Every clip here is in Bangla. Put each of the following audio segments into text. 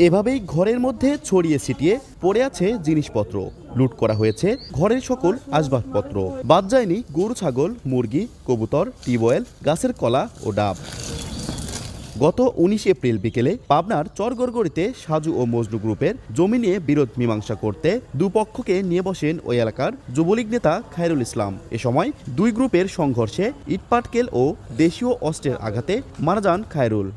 এভাবেই ঘরের মধ্যে ছড়িয়ে ছিটিয়ে পড়ে আছে জিনিসপত্র। লুট করা হয়েছে ঘরের সকল আসবাবপত্র। বাদ যায়নি গরু, ছাগল, মুরগি, কবুতর, টিউবওয়েল, গাছের কলা ও ডাব। গত ১৯ এপ্রিল বিকেলে পাবনার চরগড়গড়িতে সাজু ও মজনু গ্রুপের জমি নিয়ে বিরোধ মীমাংসা করতে দুপক্ষকে নিয়ে বসেন ওই এলাকার যুবলীগ নেতা খায়রুল ইসলাম। এ সময় দুই গ্রুপের সংঘর্ষে ইটপাটকেল ও দেশীয় অস্ত্রের আঘাতে মারা যান খায়রুল।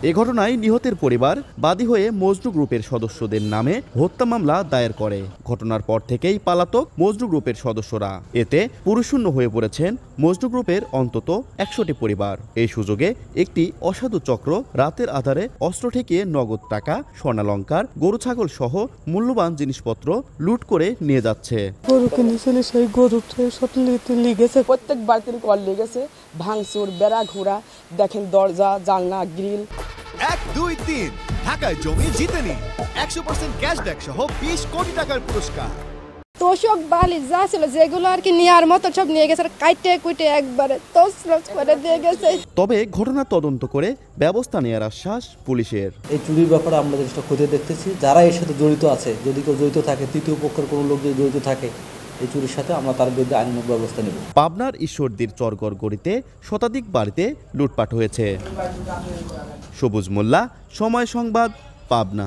এ ঘটনায় নিহতের পরিবার বাদী হয়ে মজনু গ্রুপের সদস্যদের নামে হত্যা মামলা দায়ের করে। ঘটনার পর থেকেই পালাতক মজনু গ্রুপের সদস্যরা। এতে পুরুষশূন্য হয়ে পড়েছেন মজনু গ্রুপের অন্তত ১০০টি পরিবার। এই সুযোগে একটি অসাধু চক্র রাতের আধারে অস্ত্র ঠেকিয়ে নগদ টাকা, স্বর্ণালংকার, গরু, ছাগল সহ মূল্যবান জিনিসপত্র লুট করে নিয়ে যাচ্ছে। গরু কিনেছিল, সেই গরুটা সব লেগেছে, প্রত্যেক বাড়িতে কল লেগেছে, ভাঙচুর, বেড়া ঘোড়া, দেখেন দরজা, জানলা, গ্রিল। ১, ২, ৩ ঢাকায় জমি জিতে নিন ১০০% ক্যাশব্যাক সহ ২০ কোটি টাকার পুরস্কার। তোষক বালি যা ছিল যেগুলো আর কি নেওয়ার মতো সব নিয়ে গেছে, কাইটে কুইটে একবারে তছনছ করে দিয়ে গেছে। তবে ঘটনা তদন্ত করে ব্যবস্থা নেওয়ার আশ্বাস পুলিশের। এই চুরির ব্যাপারে আমরা জিনিসটা খতিয়ে দেখতেছি, যারা এর সাথে জড়িত আছে, যদি কেউ জড়িত থাকে, তৃতীয় পক্ষের কোনো লোক যদি জড়িত থাকে এই চুরির সাথে, আমরা তার বিরুদ্ধে আইনানুগ ব্যবস্থা নেব। পাবনার ঈশ্বরদীর চরগড়গড়িতে শতাধিক বাড়িতে লুটপাট হয়েছে। সবুজ মোল্লা, সময় সংবাদ, পাবনা।